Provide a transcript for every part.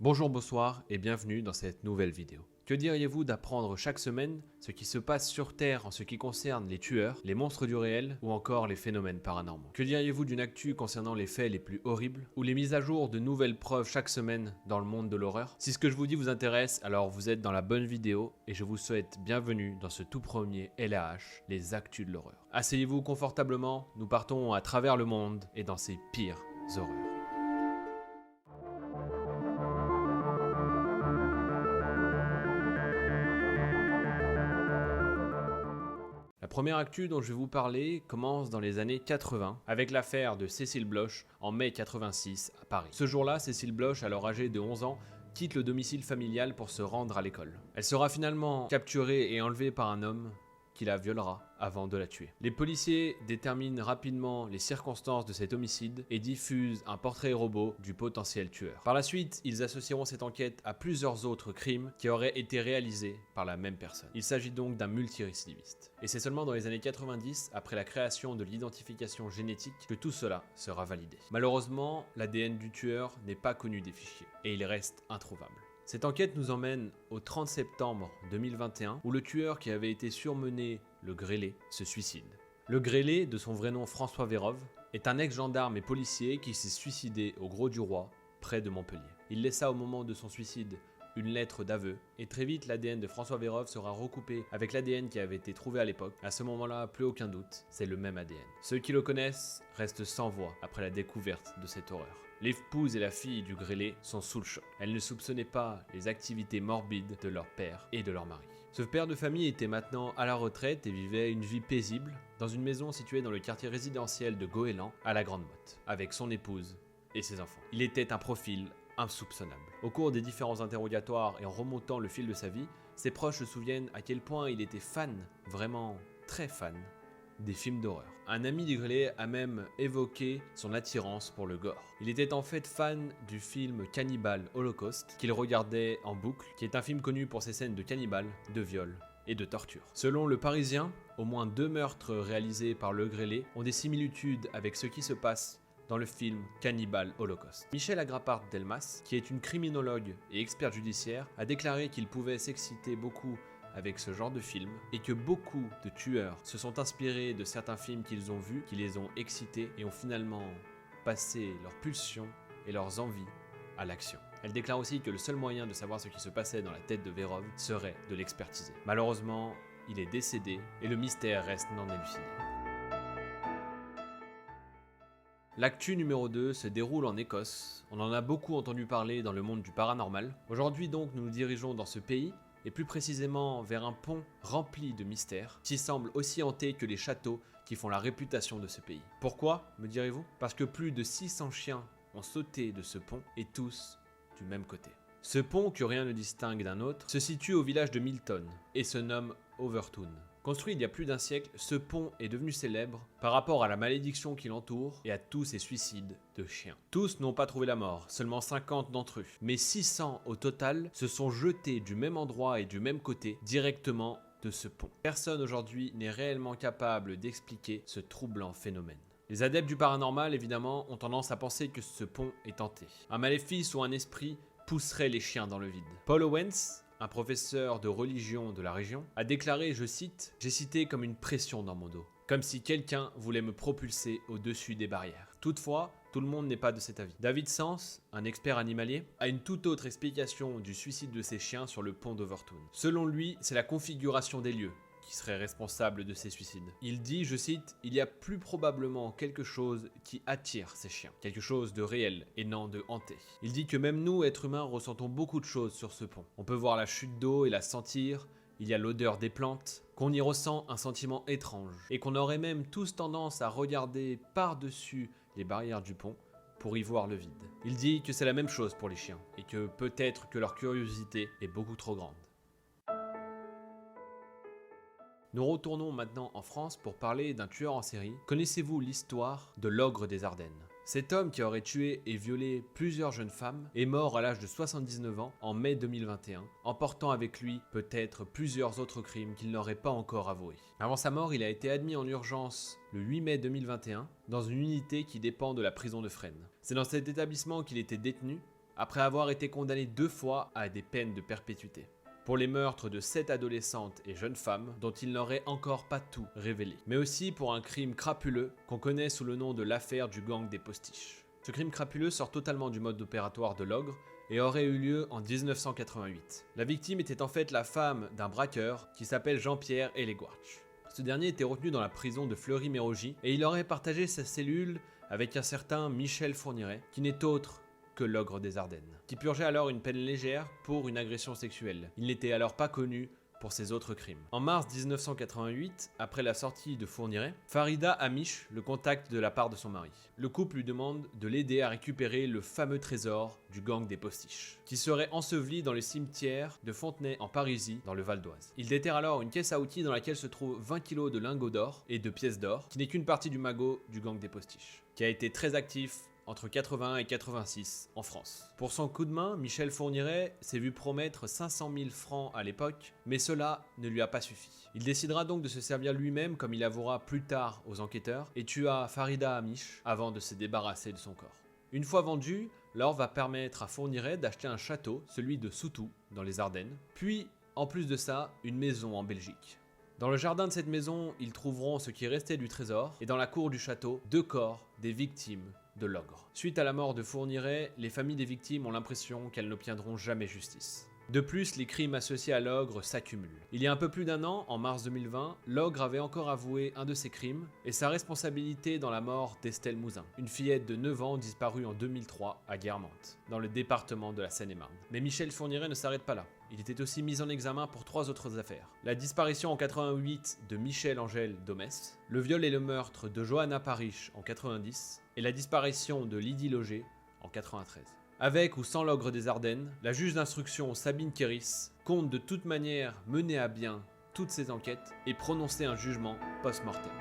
Bonjour, bonsoir et bienvenue dans cette nouvelle vidéo. Que diriez-vous d'apprendre chaque semaine ce qui se passe sur Terre en ce qui concerne les tueurs, les monstres du réel ou encore les phénomènes paranormaux? Que diriez-vous d'une actu concernant les faits les plus horribles ou les mises à jour de nouvelles preuves chaque semaine dans le monde de l'horreur? Si ce que je vous dis vous intéresse, alors vous êtes dans la bonne vidéo et je vous souhaite bienvenue dans ce tout premier LAH, les actus de l'horreur. Asseyez-vous confortablement, nous partons à travers le monde et dans ses pires horreurs. La première actu dont je vais vous parler commence dans les années 80 avec l'affaire de Cécile Bloch en mai 86 à Paris. Ce jour-là, Cécile Bloch, alors âgée de 11 ans, quitte le domicile familial pour se rendre à l'école. Elle sera finalement capturée et enlevée par un homme qui la violera avant de la tuer. Les policiers déterminent rapidement les circonstances de cet homicide et diffusent un portrait robot du potentiel tueur. Par la suite, ils associeront cette enquête à plusieurs autres crimes qui auraient été réalisés par la même personne. Il s'agit donc d'un multirécidiviste. Et c'est seulement dans les années 90, après la création de l'identification génétique, que tout cela sera validé. Malheureusement, l'ADN du tueur n'est pas connu des fichiers et il reste introuvable. Cette enquête nous emmène au 30 septembre 2021 où le tueur qui avait été surnommé le Grêlé se suicide. Le Grêlé, de son vrai nom François Vérove, est un ex-gendarme et policier qui s'est suicidé au Grau du Roi, près de Montpellier. Il laissa au moment de son suicide une lettre d'aveu, et très vite l'ADN de François Vérove sera recoupé avec l'ADN qui avait été trouvé à l'époque. À ce moment-là, plus aucun doute, c'est le même ADN. Ceux qui le connaissent restent sans voix après la découverte de cette horreur. L'épouse et la fille du Grêlé sont sous le choc. Elles ne soupçonnaient pas les activités morbides de leur père et de leur mari. Ce père de famille était maintenant à la retraite et vivait une vie paisible dans une maison située dans le quartier résidentiel de Goéland à la Grande Motte, avec son épouse et ses enfants. Il était un profil insoupçonnable. Au cours des différents interrogatoires et en remontant le fil de sa vie, ses proches se souviennent à quel point il était fan, vraiment très fan, des films d'horreur. Un ami du Grêlé a même évoqué son attirance pour le gore. Il était en fait fan du film Cannibal Holocaust qu'il regardait en boucle, qui est un film connu pour ses scènes de cannibales, de viol et de torture. Selon Le Parisien, au moins 2 meurtres réalisés par le Grêlé ont des similitudes avec ce qui se passe dans le film Cannibal Holocaust. Michel Agrapart-Delmas, qui est une criminologue et experte judiciaire, a déclaré qu'il pouvait s'exciter beaucoup avec ce genre de film et que beaucoup de tueurs se sont inspirés de certains films qu'ils ont vus, qui les ont excités et ont finalement passé leurs pulsions et leurs envies à l'action. Elle déclare aussi que le seul moyen de savoir ce qui se passait dans la tête de Vérove serait de l'expertiser. Malheureusement, il est décédé et le mystère reste non élucidé. L'actu numéro 2 se déroule en Écosse. On en a beaucoup entendu parler dans le monde du paranormal. Aujourd'hui donc, nous nous dirigeons dans ce pays, et plus précisément vers un pont rempli de mystères, qui semble aussi hanté que les châteaux qui font la réputation de ce pays. Pourquoi, me direz-vous? Parce que plus de 600 chiens ont sauté de ce pont, et tous du même côté. Ce pont, que rien ne distingue d'un autre, se situe au village de Milton, et se nomme Overtoun. Construit il y a plus d'un siècle, ce pont est devenu célèbre par rapport à la malédiction qui l'entoure et à tous ces suicides de chiens. Tous n'ont pas trouvé la mort, seulement 50 d'entre eux, mais 600 au total se sont jetés du même endroit et du même côté, directement de ce pont. Personne aujourd'hui n'est réellement capable d'expliquer ce troublant phénomène. Les adeptes du paranormal, évidemment, ont tendance à penser que ce pont est hanté. Un maléfice ou un esprit pousserait les chiens dans le vide. Paul Owens, un professeur de religion de la région, a déclaré, je cite, « J'ai cité comme une pression dans mon dos, comme si quelqu'un voulait me propulser au-dessus des barrières. » Toutefois, tout le monde n'est pas de cet avis. David Sens, un expert animalier, a une toute autre explication du suicide de ces chiens sur le pont d'Overtoun. Selon lui, c'est la configuration des lieux qui serait responsable de ces suicides. Il dit, je cite, « Il y a plus probablement quelque chose qui attire ces chiens, quelque chose de réel et non de hanté. » Il dit que même nous, êtres humains, ressentons beaucoup de choses sur ce pont. On peut voir la chute d'eau et la sentir, il y a l'odeur des plantes, qu'on y ressent un sentiment étrange, et qu'on aurait même tous tendance à regarder par-dessus les barrières du pont pour y voir le vide. Il dit que c'est la même chose pour les chiens, et que peut-être que leur curiosité est beaucoup trop grande. Nous retournons maintenant en France pour parler d'un tueur en série. Connaissez-vous l'histoire de l'ogre des Ardennes? Cet homme qui aurait tué et violé plusieurs jeunes femmes est mort à l'âge de 79 ans en mai 2021, emportant avec lui peut-être plusieurs autres crimes qu'il n'aurait pas encore avoués. Avant sa mort, il a été admis en urgence le 8 mai 2021 dans une unité qui dépend de la prison de Fresnes. C'est dans cet établissement qu'il était détenu après avoir été condamné 2 fois à des peines de perpétuité. Pour les meurtres de 7 adolescentes et jeunes femmes dont il n'aurait encore pas tout révélé, mais aussi pour un crime crapuleux qu'on connaît sous le nom de l'affaire du gang des postiches. Ce crime crapuleux sort totalement du mode opératoire de l'ogre et aurait eu lieu en 1988. La victime était en fait la femme d'un braqueur qui s'appelle Jean-Pierre Elegwarch. Ce dernier était retenu dans la prison de Fleury-Mérogis et il aurait partagé sa cellule avec un certain Michel Fourniret, qui n'est autre que l'ogre des Ardennes, qui purgeait alors une peine légère pour une agression sexuelle. Il n'était alors pas connu pour ses autres crimes. En mars 1988, après la sortie de Fourniret, Farida Amish le contacte de la part de son mari. Le couple lui demande de l'aider à récupérer le fameux trésor du gang des postiches, qui serait enseveli dans le cimetière de Fontenay en Parisis, dans le Val d'Oise. Il déterre alors une caisse à outils dans laquelle se trouvent 20 kg de lingots d'or et de pièces d'or, qui n'est qu'une partie du magot du gang des postiches, qui a été très actif entre 81 et 86 en France. Pour son coup de main, Michel Fourniret s'est vu promettre 500 000 francs à l'époque, mais cela ne lui a pas suffi. Il décidera donc de se servir lui-même, comme il avouera plus tard aux enquêteurs, et tua Farida Amish avant de se débarrasser de son corps. Une fois vendu, l'or va permettre à Fourniret d'acheter un château, celui de Soutou, dans les Ardennes, puis, en plus de ça, une maison en Belgique. Dans le jardin de cette maison, ils trouveront ce qui restait du trésor, et dans la cour du château, 2 corps des victimes de l'ogre. Suite à la mort de Fourniret, les familles des victimes ont l'impression qu'elles n'obtiendront jamais justice. De plus, les crimes associés à l'ogre s'accumulent. Il y a un peu plus d'un an, en mars 2020, l'ogre avait encore avoué un de ses crimes et sa responsabilité dans la mort d'Estelle Mouzin, une fillette de 9 ans disparue en 2003 à Guermantes, dans le département de la Seine-et-Marne. Mais Michel Fourniret ne s'arrête pas là. Il était aussi mis en examen pour 3 autres affaires. La disparition en 88 de Michel-Angèle Domès, le viol et le meurtre de Johanna Parish en 90 et la disparition de Lydie Loger en 93. Avec ou sans l'ogre des Ardennes, la juge d'instruction Sabine Kéris compte de toute manière mener à bien toutes ces enquêtes et prononcer un jugement post-mortem.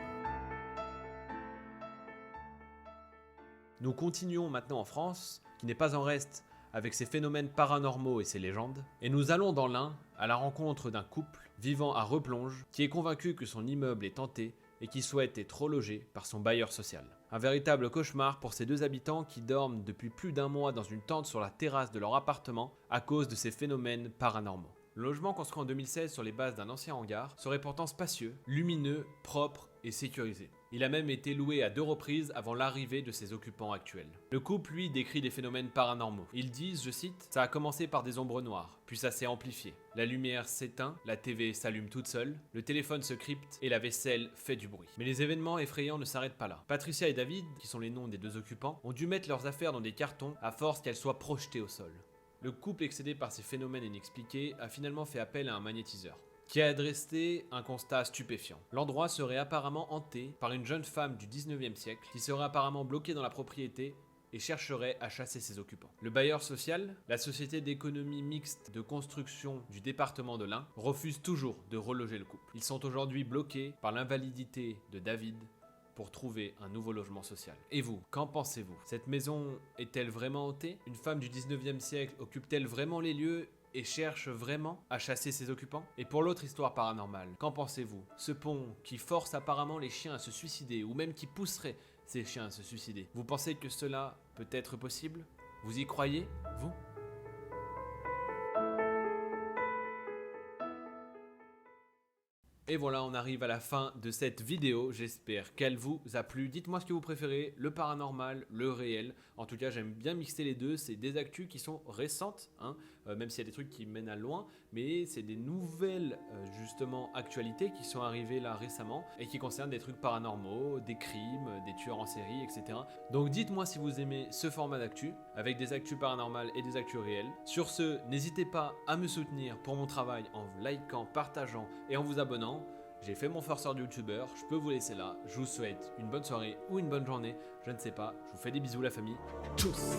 Nous continuons maintenant en France, qui n'est pas en reste avec ses phénomènes paranormaux et ses légendes, et nous allons dans l'Ain à la rencontre d'un couple vivant à Replonge qui est convaincu que son immeuble est hanté et qui souhaite être relogé par son bailleur social. Un véritable cauchemar pour ces 2 habitants qui dorment depuis plus d'1 mois dans une tente sur la terrasse de leur appartement à cause de ces phénomènes paranormaux. Le logement construit en 2016 sur les bases d'un ancien hangar serait pourtant spacieux, lumineux, propre et sécurisé. Il a même été loué à 2 reprises avant l'arrivée de ses occupants actuels. Le couple, lui, décrit des phénomènes paranormaux. Ils disent, je cite, « Ça a commencé par des ombres noires, puis ça s'est amplifié. La lumière s'éteint, la TV s'allume toute seule, le téléphone se crypte et la vaisselle fait du bruit. » Mais les événements effrayants ne s'arrêtent pas là. Patricia et David, qui sont les noms des 2 occupants, ont dû mettre leurs affaires dans des cartons à force qu'elles soient projetées au sol. Le couple, excédé par ces phénomènes inexpliqués, a finalement fait appel à un magnétiseur, qui a dressé un constat stupéfiant. L'endroit serait apparemment hanté par une jeune femme du 19e siècle qui serait apparemment bloquée dans la propriété et chercherait à chasser ses occupants. Le bailleur social, la société d'économie mixte de construction du département de l'Ain, refuse toujours de reloger le couple. Ils sont aujourd'hui bloqués par l'invalidité de David pour trouver un nouveau logement social. Et vous, qu'en pensez-vous? Cette maison est-elle vraiment hantée? Une femme du 19e siècle occupe-t-elle vraiment les lieux et cherche vraiment à chasser ses occupants? Et pour l'autre histoire paranormale, qu'en pensez-vous? Ce pont qui force apparemment les chiens à se suicider, ou même qui pousserait ces chiens à se suicider, vous pensez que cela peut être possible? Vous y croyez, vous? Et voilà, on arrive à la fin de cette vidéo, j'espère qu'elle vous a plu. Dites-moi ce que vous préférez, le paranormal, le réel. En tout cas, j'aime bien mixer les deux, c'est des actus qui sont récentes, hein, même s'il y a des trucs qui mènent à loin, mais c'est des nouvelles, justement, actualités qui sont arrivées là récemment et qui concernent des trucs paranormaux, des crimes, des tueurs en série, etc. Donc dites-moi si vous aimez ce format d'actu, avec des actus paranormales et des actus réels. Sur ce, n'hésitez pas à me soutenir pour mon travail en likant, partageant et en vous abonnant. J'ai fait mon forceur de youtubeur, je peux vous laisser là. Je vous souhaite une bonne soirée ou une bonne journée, je ne sais pas. Je vous fais des bisous la famille. Tchuss.